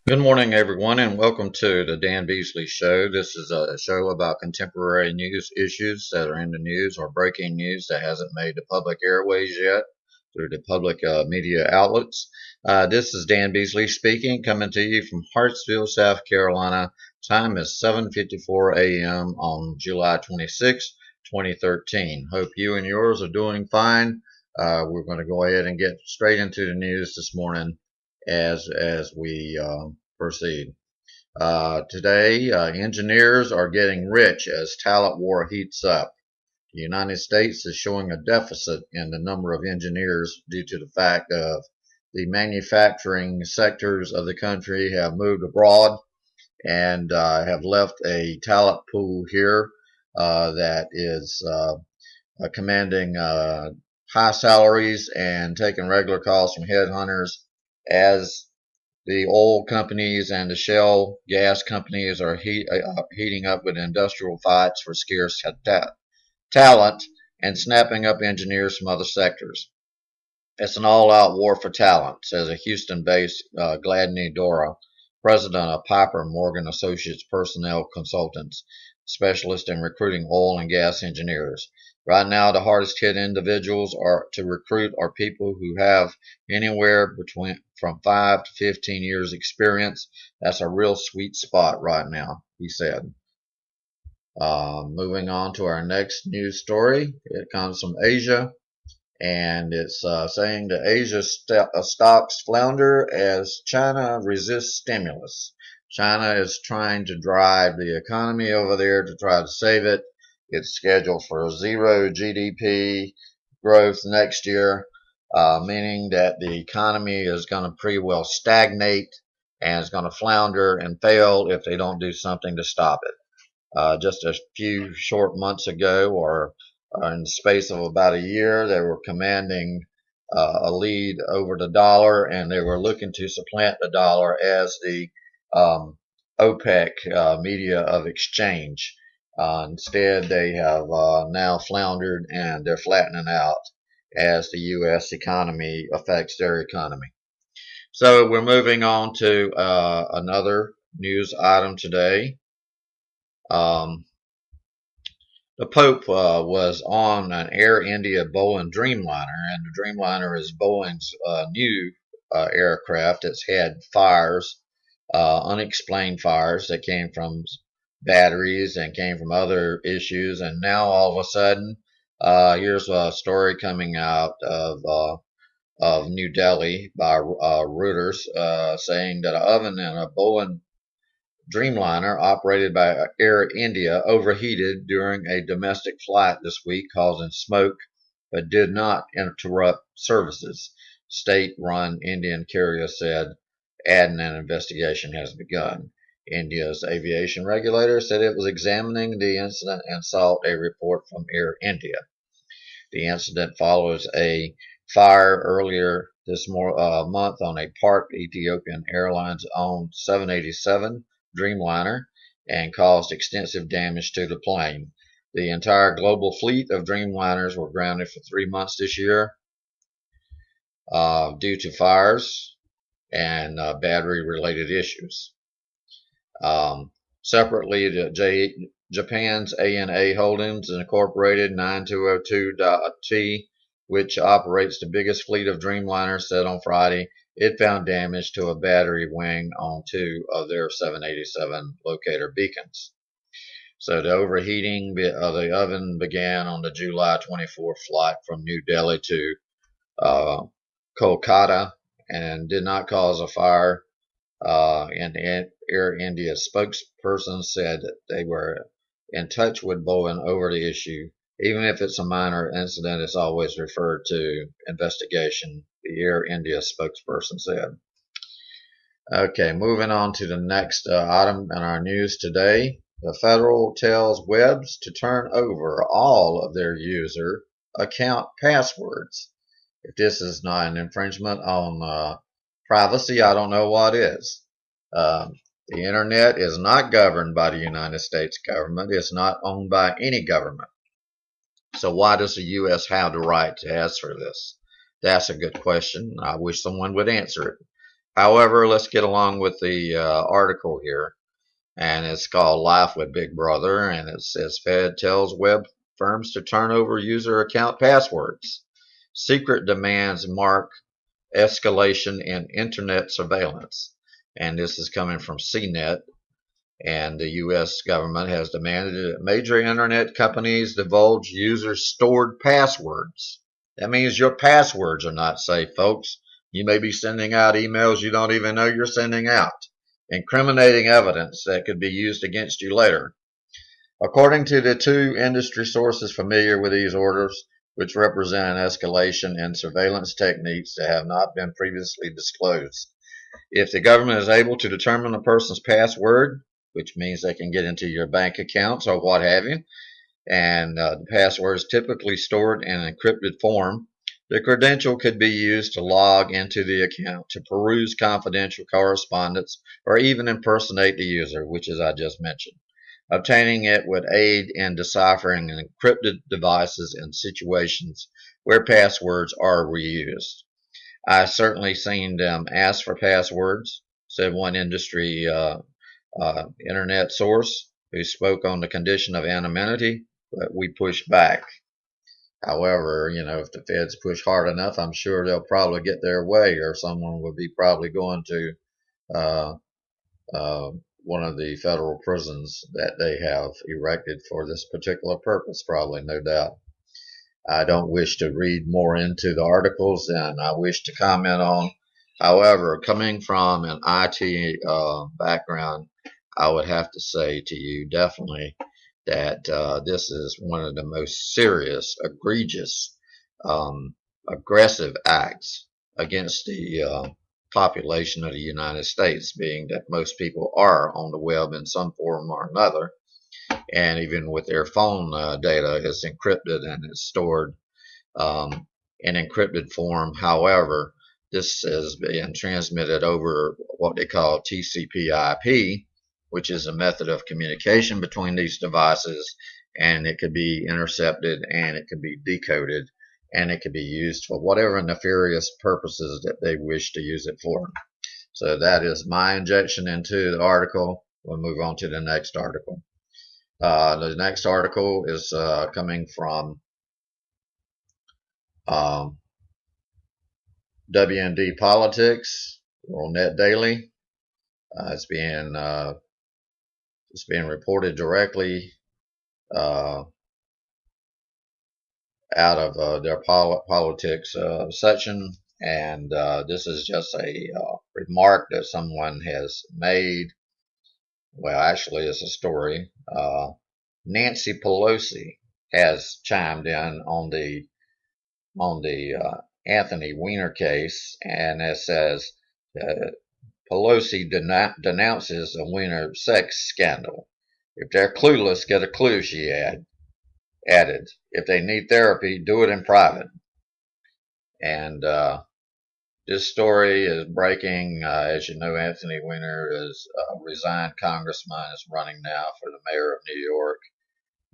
Good morning, everyone, and welcome to the Dan Beasley Show. This is a show about contemporary news issues that are in the news or breaking news that hasn't made the public airways yet through the public media outlets. This is Dan Beasley speaking, coming to you from Hartsville, South Carolina. Time is 7:54 a.m. on July 26, 2013. Hope you and yours are doing fine. We're going to go ahead and get straight into the news this morning as we proceed. Today, engineers are getting rich as talent war heats up. The United States is showing a deficit in the number of engineers due to the fact of the manufacturing sectors of the country have moved abroad and have left a talent pool here that is commanding high salaries and taking regular calls from headhunters as the oil companies and the shale gas companies are heating up with industrial fights for scarce talent and snapping up engineers from other sectors. It's an all-out war for talent, says a Houston-based Gladney Dora, president of Piper Morgan Associates Personnel Consultants, specialist in recruiting oil and gas engineers. Right now, the hardest hit individuals are to recruit are people who have anywhere between from 5 to 15 years experience. That's a real sweet spot right now, he said. Moving on to our next news story. It comes from Asia, and it's saying that Asia stocks flounder as China resists stimulus. China is trying to drive the economy over there to try to save it. It's scheduled for zero GDP growth next year, meaning that the economy is going to pretty well stagnate and is going to flounder and fail if they don't do something to stop it. Just a few short months ago, or in the space of about a year, they were commanding a lead over the dollar, and they were looking to supplant the dollar as the OPEC media of exchange. Instead, they have now floundered and they're flattening out as the U.S. economy affects their economy. So we're moving on to another news item today. Um, the Pope was on an Air India Boeing Dreamliner, and the Dreamliner is Boeing's new aircraft that's had fires, unexplained fires that came from batteries and came from other issues, and now all of a sudden, here's a story coming out of New Delhi by Reuters saying that an oven in a Boeing Dreamliner operated by Air India overheated during a domestic flight this week, causing smoke, but did not interrupt services. State-run Indian carrier said, adding an investigation has begun. India's aviation regulator said it was examining the incident and sought a report from Air India. The incident follows a fire earlier this month on a parked Ethiopian Airlines owned 787 Dreamliner and caused extensive damage to the plane. The entire global fleet of Dreamliners were grounded for 3 months this year due to fires and battery-related issues. Separately, Japan's ANA Holdings Incorporated 9202.T, which operates the biggest fleet of Dreamliners, said on Friday it found damage to a battery wing on 2 of their 787 locator beacons. So the overheating of the oven began on the July 24th flight from New Delhi to Kolkata and did not cause a fire. And the Air India spokesperson said that they were in touch with Boeing over the issue. Even if it's a minor incident, it's always referred to investigation, the Air India spokesperson said. Okay, moving on to the next item in our news today. The federal tells webs to turn over all of their user account passwords. If this is not an infringement on privacy, I don't know what is. The internet is not governed by the United States government. It's not owned by any government. So why does the U.S. have the right to ask for this? That's a good question. I wish someone would answer it. However, let's get along with the article here. And it's called Life with Big Brother. And it says Fed tells web firms to turn over user account passwords. Secret demands mark escalation in internet surveillance. And this is coming from CNET. And the U.S. government has demanded that major internet companies divulge users' stored passwords. That means your passwords are not safe, folks. You may be sending out emails you don't even know you're sending out, incriminating evidence that could be used against you later. According to the two industry sources familiar with these orders, which represent an escalation in surveillance techniques that have not been previously disclosed. If the government is able to determine a person's password, which means they can get into your bank accounts or what have you, and the password is typically stored in an encrypted form, the credential could be used to log into the account, to peruse confidential correspondence, or even impersonate the user, which as I just mentioned. Obtaining it would aid in deciphering encrypted devices in situations where passwords are reused. I've certainly seen them ask for passwords, said one industry internet source who spoke on the condition of anonymity, but we pushed back. However, if the feds push hard enough, I'm sure they'll probably get their way, or someone would be probably going to uh, one of the federal prisons that they have erected for this particular purpose, probably, no doubt. I don't wish to read more into the articles than I wish to comment on. However, coming from an IT background, I would have to say to you definitely that this is one of the most serious, egregious, aggressive acts against the population of the United States, being that most people are on the web in some form or another, and even with their phone data is encrypted and is stored in encrypted form. However, this is being transmitted over what they call TCP/IP, which is a method of communication between these devices, and it could be intercepted and it could be decoded and it could be used for whatever nefarious purposes that they wish to use it for. So that is my injection into the article. We'll move on to the next article. The next article is coming from WND Politics, World Net Daily. It's being reported directly out of their politics section, and this is just a remark that someone has made. Well, actually, it's a story. Nancy Pelosi has chimed in on the Anthony Weiner case, and it says Pelosi denounces the Weiner sex scandal. If they're clueless, get a clue, she added. If they need therapy, do it in private. And this story is breaking. As you know, Anthony Weiner is a resigned congressman, is running now for the mayor of New York.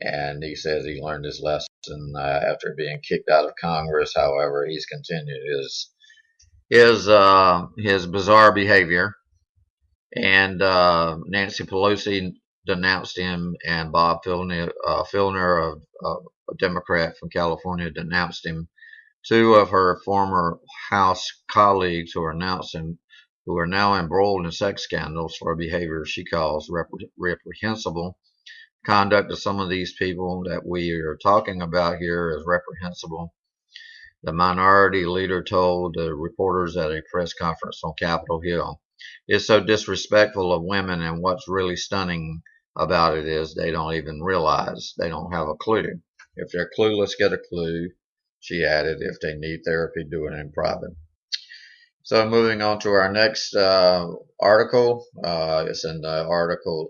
And he says he learned his lesson after being kicked out of Congress. However, he's continued his bizarre behavior. And Nancy Pelosi denounced him, and Bob Filner, a Democrat from California, denounced him. Two of her former House colleagues who are now embroiled in sex scandals for behavior she calls reprehensible. Conduct of some of these people that we are talking about here is reprehensible. The minority leader told the reporters at a press conference on Capitol Hill, "It's so disrespectful of women, and what's really stunning about it is they don't even realize. They don't have a clue. If they're clueless, get a clue," she added. "If they need therapy, do it in private." So moving on to our next article. It's in the article,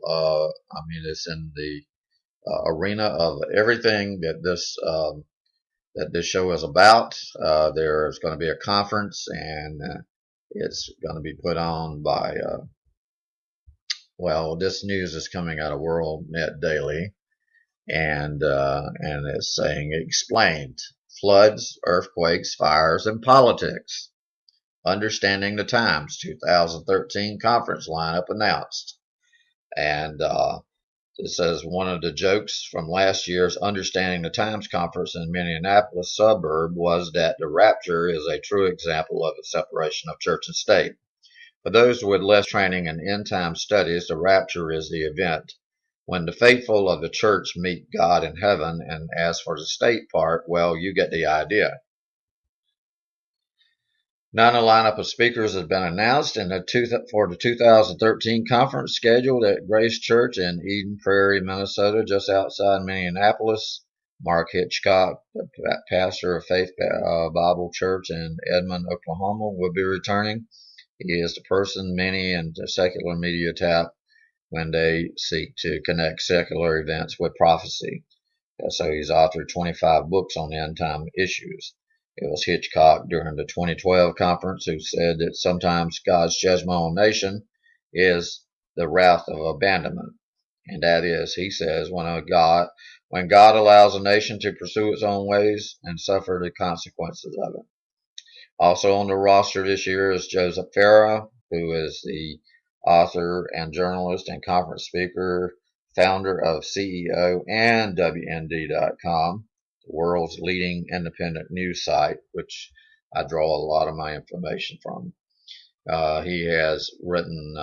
it's in the arena of everything that this show is about. There's going to be a conference, and it's going to be put on by, this news is coming out of World Net Daily, and it's saying explained floods, earthquakes, fires, and politics. Understanding the Times 2013 conference lineup announced. And it says one of the jokes from last year's Understanding the Times conference in Minneapolis suburb was that the rapture is a true example of the separation of church and state. For those with less training in end-time studies, the rapture is the event when the faithful of the church meet God in heaven, and as for the state part, well, you get the idea. Now, a lineup of speakers has been announced for the 2013 conference scheduled at Grace Church in Eden Prairie, Minnesota, just outside Minneapolis. Mark Hitchcock, the pastor of Faith Bible Church in Edmond, Oklahoma, will be returning. He is the person many in the secular media tap when they seek to connect secular events with prophecy. So he's authored 25 books on end-time issues. It was Hitchcock during the 2012 conference who said that sometimes God's judgment on a nation is the wrath of abandonment. And that is, he says, when God allows a nation to pursue its own ways and suffer the consequences of it. Also on the roster this year is Joseph Farah, who is the author and journalist and conference speaker, founder of CEO and WND.com, the world's leading independent news site, which I draw a lot of my information from. He has written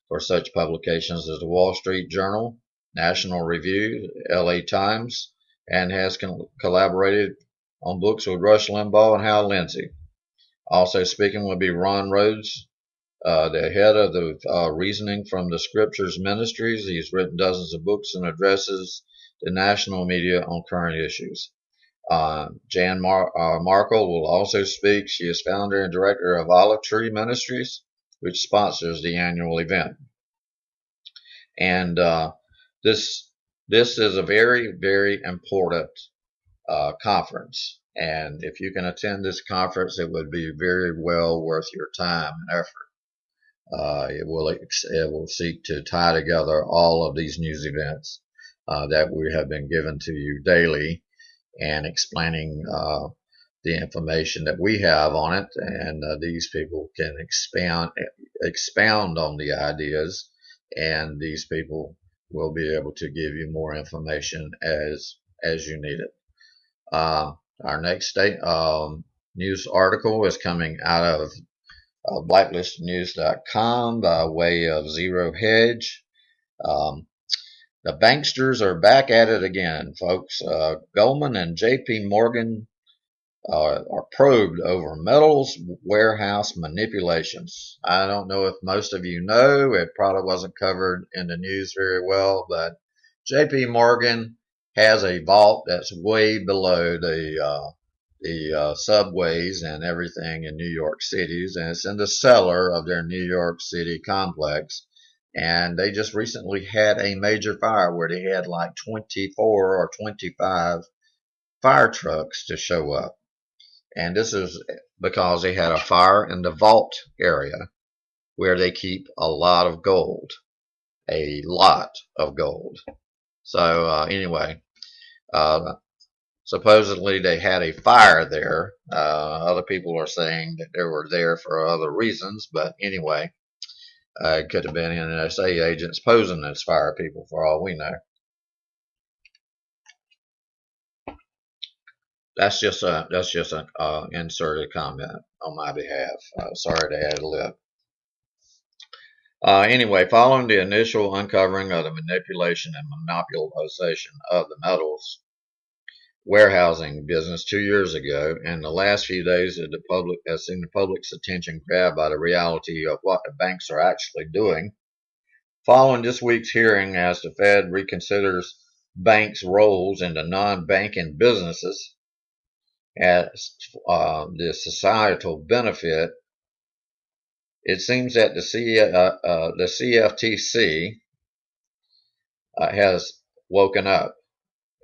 for such publications as the Wall Street Journal, National Review, LA Times, and has collaborated on books with Rush Limbaugh and Hal Lindsey. Also speaking will be Ron Rhodes, the head of the Reasoning from the Scriptures Ministries. He's written dozens of books and addresses the national media on current issues. Jan Markle will also speak. She is founder and director of Olive Tree Ministries, which sponsors the annual event. And this is a very, very important conference. And if you can attend this conference, it would be very well worth your time and effort. It will seek to tie together all of these news events that we have been given to you daily, and explaining the information that we have on it, and these people can expound on the ideas, and these people will be able to give you more information as you need it. Our next news article is coming out of blacklistnews.com by way of Zero Hedge. The banksters are back at it again, folks. Goldman and J.P. Morgan are probed over metals warehouse manipulations. I don't know if most of you know. It probably wasn't covered in the news very well, but J.P. Morgan has a vault that's way below the subways and everything in New York Cities, and it's in the cellar of their New York City complex. And they just recently had a major fire where they had like 24 or 25 fire trucks to show up. And this is because they had a fire in the vault area where they keep a lot of gold. A lot of gold. So anyway, supposedly they had a fire there. Other people are saying that they were there for other reasons, but anyway, it could have been NSA agents posing as fire people for all we know. That's just an inserted comment on my behalf. Sorry to ad lib. Anyway, following the initial uncovering of the manipulation and monopolization of the metals warehousing business 2 years ago, and the last few days the public has seen the public's attention grabbed by the reality of what the banks are actually doing. Following this week's hearing, as the Fed reconsiders banks' roles in the non-banking businesses as the societal benefit, it seems that the CFTC has woken up.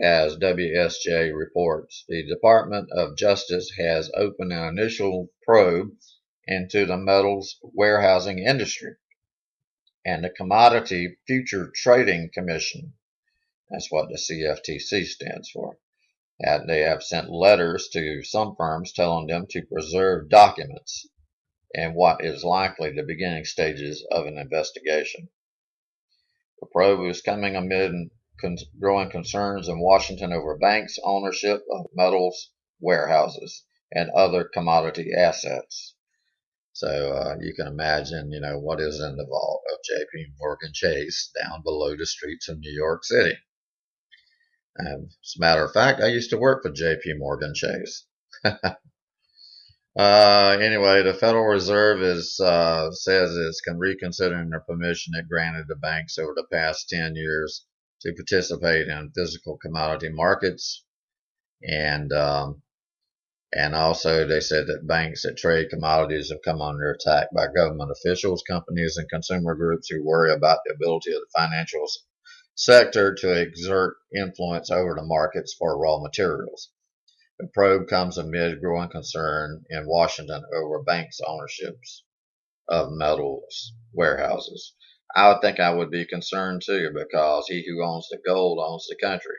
As WSJ reports, the Department of Justice has opened an initial probe into the metals warehousing industry, and the Commodity Future Trading Commission, that's what the CFTC stands for, and they have sent letters to some firms telling them to preserve documents in what is likely the beginning stages of an investigation. The probe is coming amid growing concerns in Washington over banks' ownership of metals warehouses and other commodity assets. So you can imagine, what is in the vault of J.P. Morgan Chase down below the streets of New York City. And as a matter of fact, I used to work for J.P. Morgan Chase. Anyway, the Federal Reserve says it's reconsidering the permission it granted the banks over the past 10 years to participate in physical commodity markets, and also they said that banks that trade commodities have come under attack by government officials, companies, and consumer groups who worry about the ability of the financial sector to exert influence over the markets for raw materials. The probe comes amid growing concern in Washington over banks' ownerships of metals warehouses. I would think I would be concerned too, because he who owns the gold owns the country.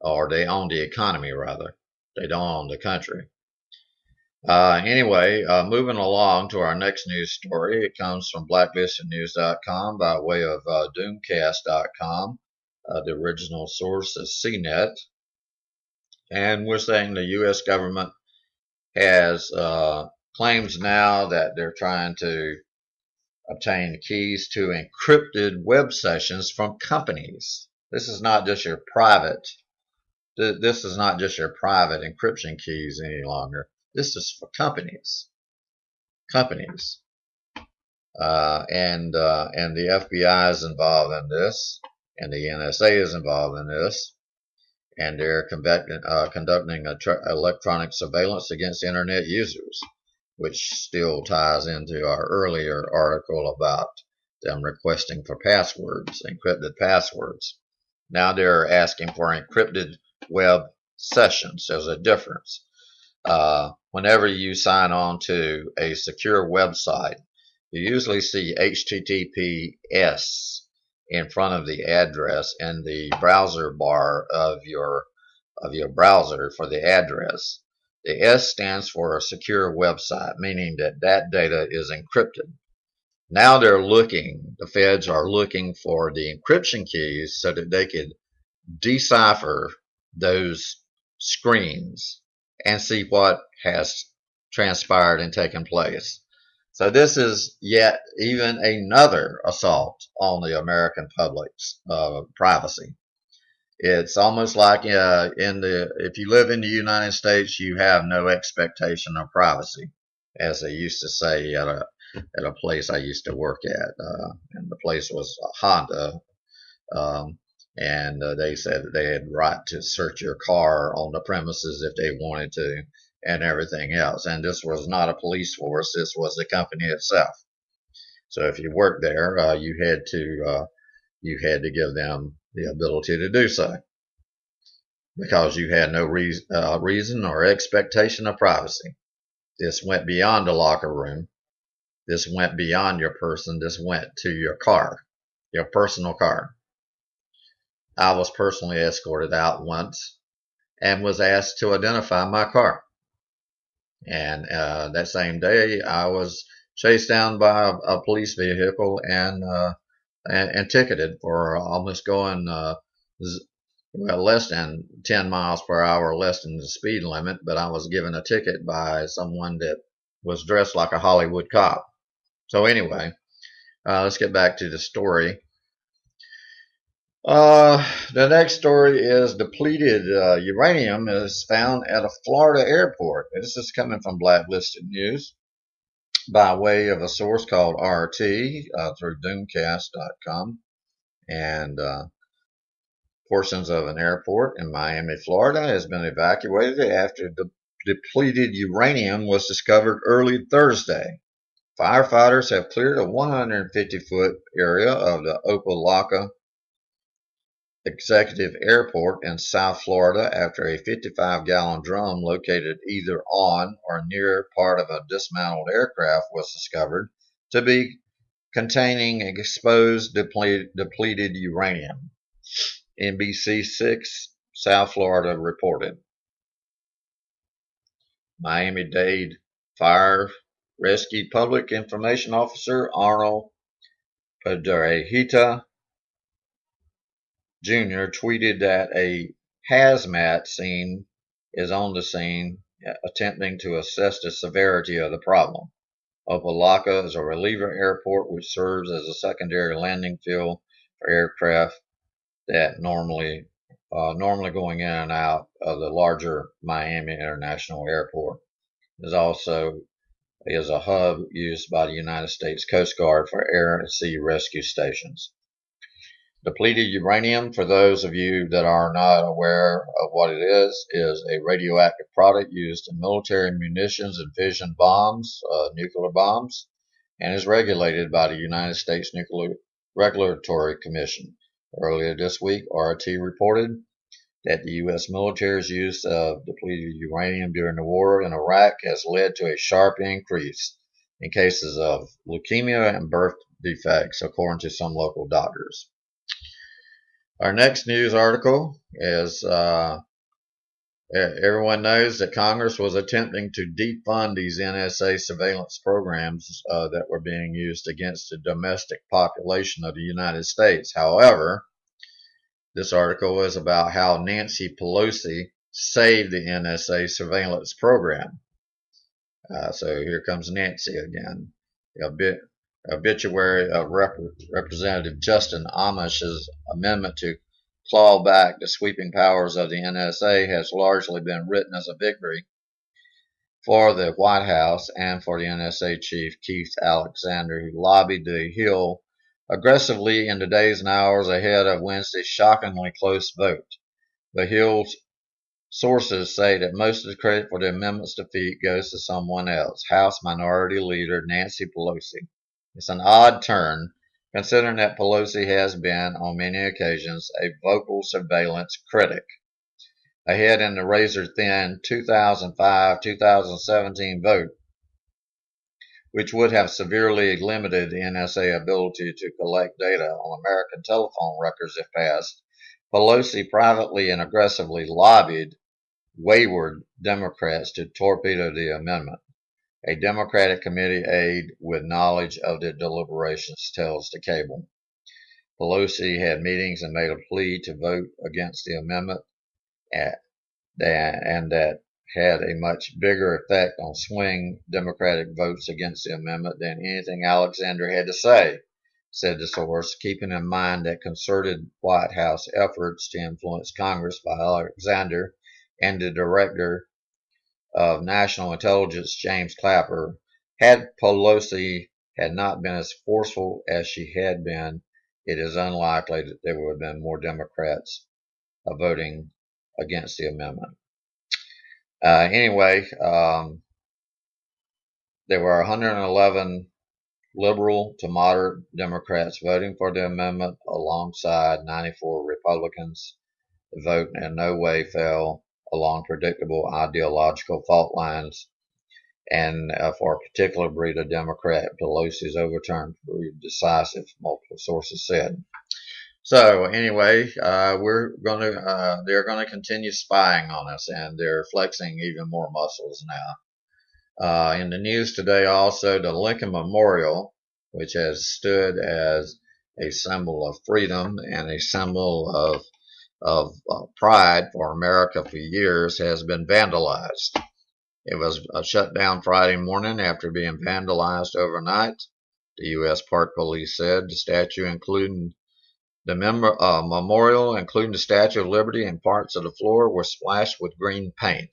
Or they own the economy, rather. They don't own the country. Anyway, moving along to our next news story. It comes from blacklistednews.com by way of doomcast.com. The original source is CNET. And we're saying the U.S. government has claims now that they're trying to obtain keys to encrypted web sessions from companies. This is not just your private. This is not just your private encryption keys any longer. This is for companies. Companies. And the FBI is involved in this, and the NSA is involved in this. And they're conducting electronic surveillance against internet users, which still ties into our earlier article about them requesting for passwords, encrypted passwords. Now they're asking for encrypted web sessions. There's a difference. Whenever you sign on to a secure website, you usually see HTTPS in front of the address in the browser bar of your browser for the address. The S stands for a secure website, meaning that data is encrypted. Now the feds are looking for the encryption keys so that they could decipher those screens and see what has transpired and taken place. So this is yet even another assault on the American public's privacy. It's almost like if you live in the United States, you have no expectation of privacy, as they used to say at a place I used to work at, and the place was Honda, and they said that they had right to search your car on the premises if they wanted to, and everything else. And this was not a police force; this was the company itself. So if you worked there, you had to give them the ability to do so, because you had no reason or expectation of privacy. This went beyond the locker room. This went beyond your person. This went to your car, your personal car. I was personally escorted out once and was asked to identify my car. And that same day, I was chased down by a police vehicle and ticketed for almost going less than 10 miles per hour, less than the speed limit. But I was given a ticket by someone that was dressed like a Hollywood cop. So anyway, let's get back to the story. The next story is depleted uranium is found at a Florida airport. This is coming from Blacklisted News by way of a source called RT through Doomcast.com. And portions of an airport in Miami, Florida has been evacuated after depleted uranium was discovered early Thursday. Firefighters have cleared a 150-foot area of the Opelika Executive Airport in South Florida after a 55-gallon drum located either on or near part of a dismantled aircraft was discovered to be containing exposed depleted uranium. NBC6 South Florida reported. Miami-Dade Fire Rescue Public Information Officer Arnold Padrejita Jr. tweeted that a hazmat scene is on the scene attempting to assess the severity of the problem. Opelika is a reliever airport which serves as a secondary landing field for aircraft that normally going in and out of the larger Miami International Airport. It also is a hub used by the United States Coast Guard for air and sea rescue stations. Depleted uranium, for those of you that are not aware of what it is a radioactive product used in military munitions and fission bombs, nuclear bombs, and is regulated by the United States Nuclear Regulatory Commission. Earlier this week, RT reported that the U.S. military's use of depleted uranium during the war in Iraq has led to a sharp increase in cases of leukemia and birth defects, according to some local doctors. Our next news article is everyone knows that Congress was attempting to defund these NSA surveillance programs that were being used against the domestic population of the United States. However, this article is about how Nancy Pelosi saved the NSA surveillance program. So here comes Nancy again. The obituary of Representative Justin Amish's amendment to claw back the sweeping powers of the NSA has largely been written as a victory for the White House and for the NSA chief Keith Alexander, who lobbied the Hill aggressively in the days and hours ahead of Wednesday's shockingly close vote. The Hill's sources say that most of the credit for the amendment's defeat goes to someone else, House Minority Leader Nancy Pelosi. It's an odd turn, considering that Pelosi has been, on many occasions, a vocal surveillance critic. Ahead in the razor-thin 2005-2017 vote, which would have severely limited the NSA ability to collect data on American telephone records if passed, Pelosi privately and aggressively lobbied wayward Democrats to torpedo the amendment. A Democratic committee aide with knowledge of the deliberations tells the Cable. Pelosi had meetings and made a plea to vote against the amendment, and that had a much bigger effect on swing Democratic votes against the amendment than anything Alexander had to say, said the source, keeping in mind that concerted White House efforts to influence Congress by Alexander and the Director of National Intelligence, James Clapper. Had Pelosi had not been as forceful as she had been, it is unlikely that there would have been more Democrats voting against the amendment. Anyway, there were 111 liberal to moderate Democrats voting for the amendment alongside 94 Republicans. The vote in no way fell along predictable ideological fault lines, and for a particular breed of Democrat, Pelosi's overturn proved decisive, multiple sources said. So anyway, they're going to continue spying on us, and they're flexing even more muscles now. In the news today also, the Lincoln Memorial, which has stood as a symbol of freedom and a symbol of pride for America for years, has been vandalized. It was shut down Friday morning after being vandalized overnight. The U.S. Park Police said the statue, including the memorial, including the Statue of Liberty and parts of the floor, were splashed with green paint.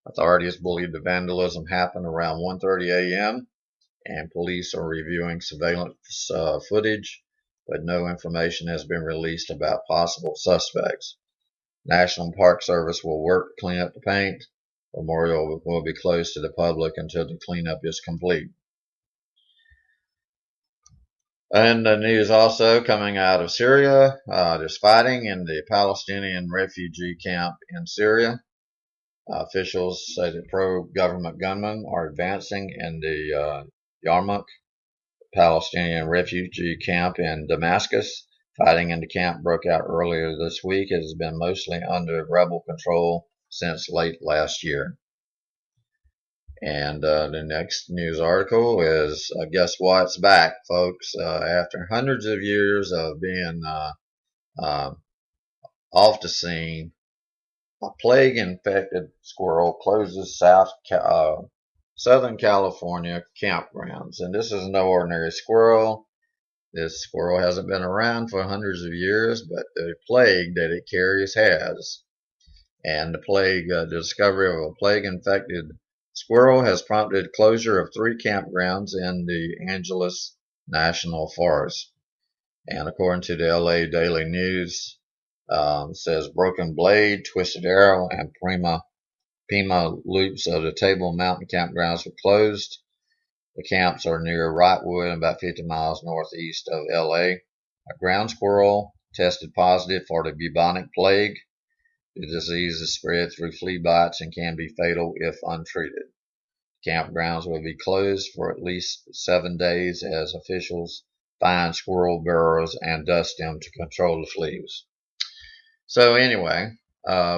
Authorities believe the vandalism happened around 1:30 a.m. and police are reviewing surveillance footage, but no information has been released about possible suspects. National Park Service will work to clean up the paint. The memorial will be closed to the public until the cleanup is complete. And the news also coming out of Syria, there's fighting in the Palestinian refugee camp in Syria. Officials say that pro-government gunmen are advancing in the Yarmouk Palestinian refugee camp in Damascus. Fighting in the camp broke out earlier this week. It has been mostly under rebel control since late last year. And the next news article is, guess what's back, folks? After hundreds of years of being uh, off the scene, a plague-infected squirrel closes Southern California campgrounds. And this is no ordinary squirrel. This squirrel hasn't been around for hundreds of years, but the plague that it carries has. And the discovery of a plague-infected squirrel has prompted closure of 3 campgrounds in the Angeles National Forest. And according to the LA Daily News, says broken blade, twisted arrow, and Pima loops of the Table Mountain campgrounds were closed. The camps are near Wrightwood, about 50 miles northeast of LA. A ground squirrel tested positive for the bubonic plague. The disease is spread through flea bites and can be fatal if untreated. Campgrounds will be closed for at least 7 days as officials find squirrel burrows and dust them to control the fleas. So anyway,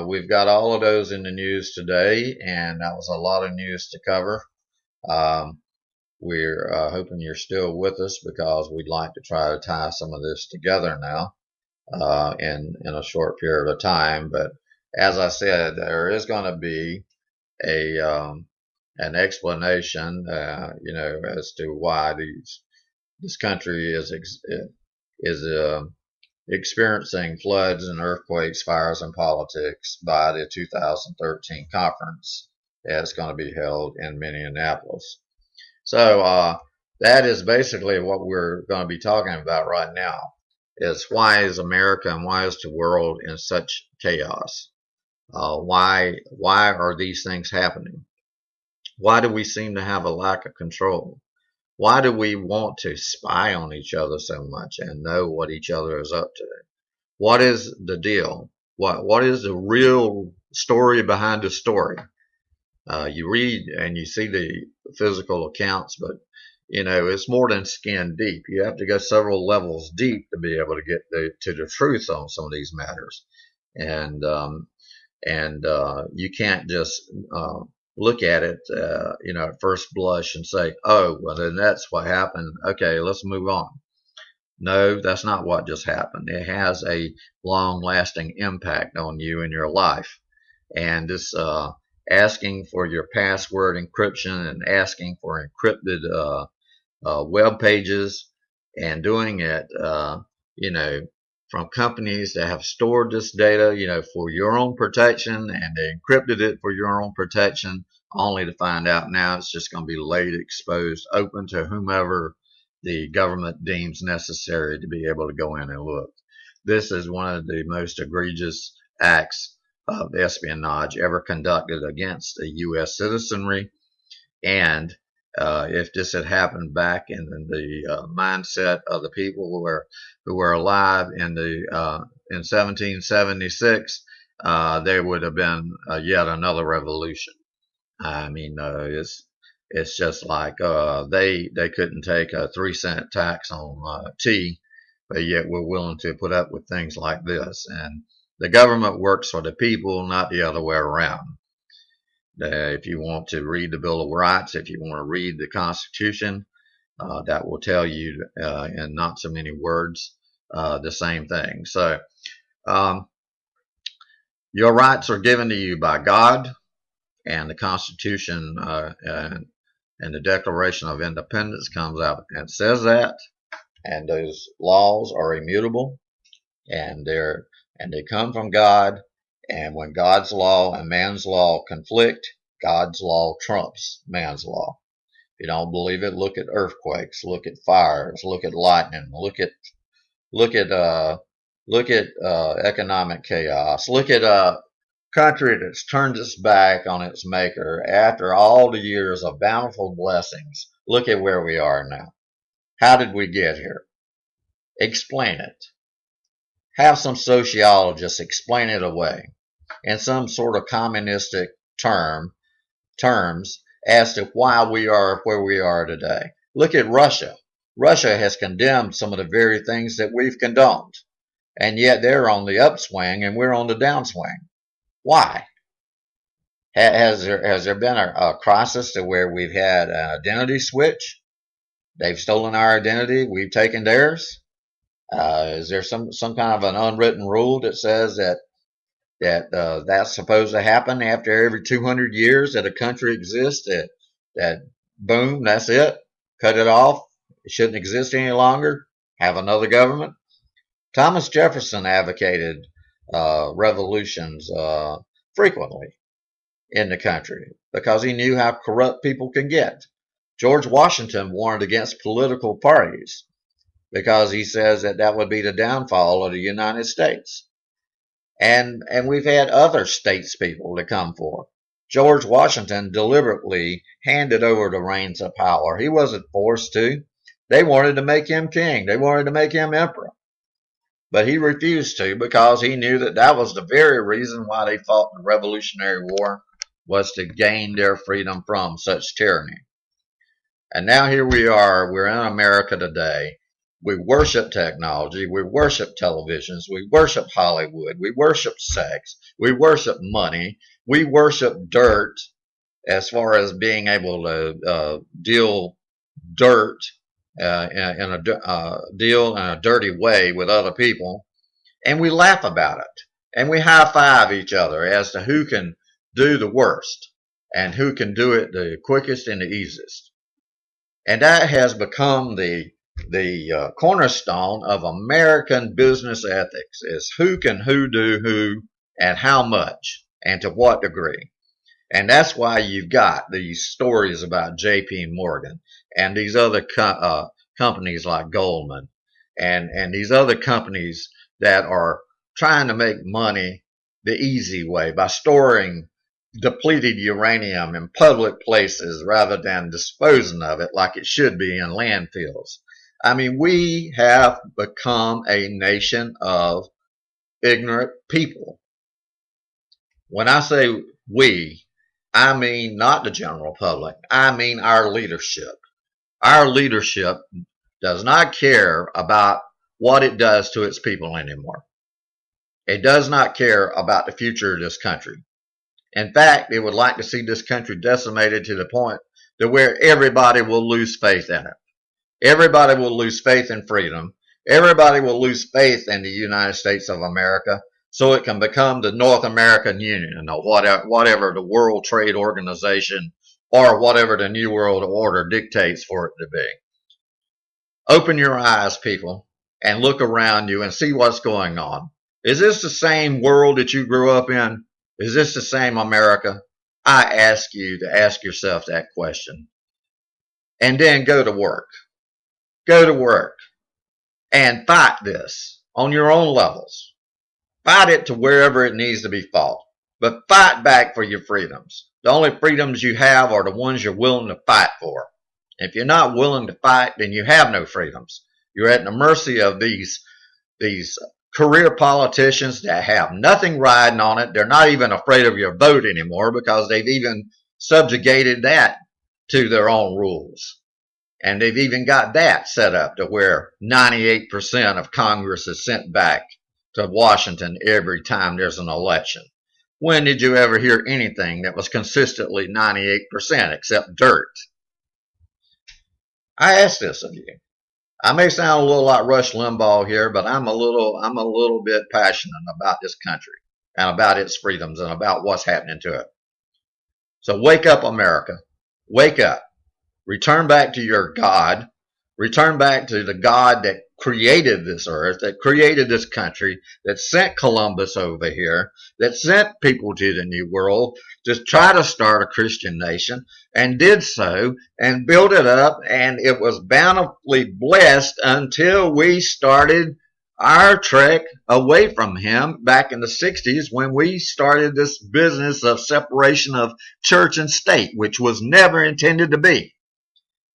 we've got all of those in the news today, and that was a lot of news to cover. We're hoping you're still with us because we'd like to try to tie some of this together now in a short period of time. But as I said, there is going to be an explanation, as to why this country is experiencing floods and earthquakes, fires, and politics by the 2013 conference that's going to be held in Minneapolis. So that is basically what we're going to be talking about right now. Is why is America and why is the world in such chaos? Why are these things happening? Why do we seem to have a lack of control? Why do we want to spy on each other so much and know what each other is up to? What is the deal? What is the real story behind the story? You read and you see the physical accounts, but it's more than skin deep. You have to go several levels deep to be able to get to the truth on some of these matters, and you can't just look at it, at first blush and say, "Oh, well, then that's what happened. Okay, let's move on." No, that's not what just happened. It has a long-lasting impact on you and your life, and this asking for your password encryption and asking for encrypted web pages and doing it, from companies that have stored this data, for your own protection, and they encrypted it for your own protection, only to find out now it's just going to be laid exposed, open to whomever the government deems necessary to be able to go in and look. This is one of the most egregious acts of espionage ever conducted against the U.S. citizenry. And if this had happened back in the mindset of the people who were alive in 1776, there would have been yet another revolution. I mean, it's just like they couldn't take a 3-cent tax on tea, but yet we're willing to put up with things like this. And the government works for the people, not the other way around. If you want to read the Bill of Rights, if you want to read the Constitution, that will tell you in not so many words the same thing. So your rights are given to you by God, and the Constitution and the Declaration of Independence comes out and says that, and those laws are immutable, and they come from God. And when God's law and man's law conflict, God's law trumps man's law. If you don't believe it, look at earthquakes, look at fires, look at lightning, look at economic chaos, look at a country that's turned its back on its maker after all the years of bountiful blessings. Look at where we are now. How did we get here? Explain it. Have some sociologists explain it away in some sort of communistic terms as to why we are where we are today. Look at Russia. Russia has condemned some of the very things that we've condoned, and yet they're on the upswing and we're on the downswing. Why? Has there been a crisis to where we've had an identity switch? They've stolen our identity. We've taken theirs. Is there some kind of an unwritten rule that says that that's supposed to happen after every 200 years that a country exists? That boom, that's it. Cut it off. It shouldn't exist any longer. Have another government. Thomas Jefferson advocated revolutions frequently in the country because he knew how corrupt people can get. George Washington warned against political parties because he says that would be the downfall of the United States. And we've had other statespeople to come forth. George Washington deliberately handed over the reins of power. He wasn't forced to. They wanted to make him king. They wanted to make him emperor. But he refused to because he knew that was the very reason why they fought the Revolutionary War, was to gain their freedom from such tyranny. And now here we are, we're in America today. We worship technology, we worship televisions, we worship Hollywood, we worship sex, we worship money, we worship dirt as far as being able to deal dirt in a dirty way with other people. And we laugh about it. And we high five each other as to who can do the worst and who can do it the quickest and the easiest. And that has become the cornerstone of American business ethics, is who can do who and how much and to what degree. And that's why you've got these stories about J.P. Morgan and these other companies like Goldman and these other companies that are trying to make money the easy way by storing depleted uranium in public places rather than disposing of it like it should be in landfills. I mean, we have become a nation of ignorant people. When I say we, I mean not the general public. I mean our leadership. Our leadership does not care about what it does to its people anymore. It does not care about the future of this country. In fact, it would like to see this country decimated to the point to where everybody will lose faith in it. Everybody will lose faith in freedom. Everybody will lose faith in the United States of America so it can become the North American Union or whatever the World Trade Organization or whatever the New World Order dictates for it to be. Open your eyes, people, and look around you and see what's going on. Is this the same world that you grew up in? Is this the same America? I ask you to ask yourself that question. And then go to work. Go to work and fight this on your own levels. Fight it to wherever it needs to be fought. But fight back for your freedoms. The only freedoms you have are the ones you're willing to fight for. If you're not willing to fight, then you have no freedoms. You're at the mercy of these career politicians that have nothing riding on it. They're not even afraid of your vote anymore because they've even subjugated that to their own rules. And they've even got that set up to where 98% of Congress is sent back to Washington every time there's an election. When did you ever hear anything that was consistently 98% except dirt? I ask this of you. I may sound a little like Rush Limbaugh here, but I'm a little bit passionate about this country and about its freedoms and about what's happening to it. So wake up, America. Wake up. Return back to your God. Return back to the God that created this earth, that created this country, that sent Columbus over here, that sent people to the New World to try to start a Christian nation, and did so and built it up, and it was bountifully blessed until we started our trek away from him back in the 60s when we started this business of separation of church and state, which was never intended to be.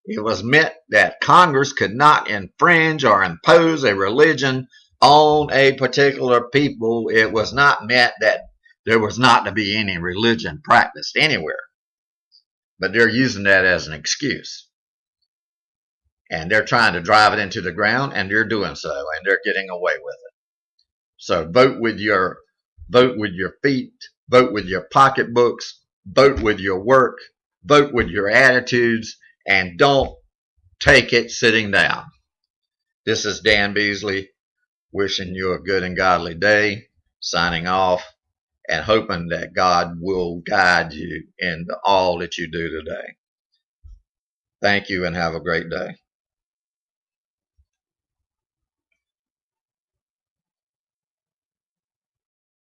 It was meant that Congress could not infringe or impose a religion on a particular people. It was not meant that there was not to be any religion practiced anywhere. But they're using that as an excuse. And they're trying to drive it into the ground, and they're doing so, and they're getting away with it. So vote with your feet, vote with your pocketbooks, vote with your work, vote with your attitudes, and don't take it sitting down. This is Dan Beasley wishing you a good and godly day, signing off, and hoping that God will guide you in all that you do today. Thank you and have a great day.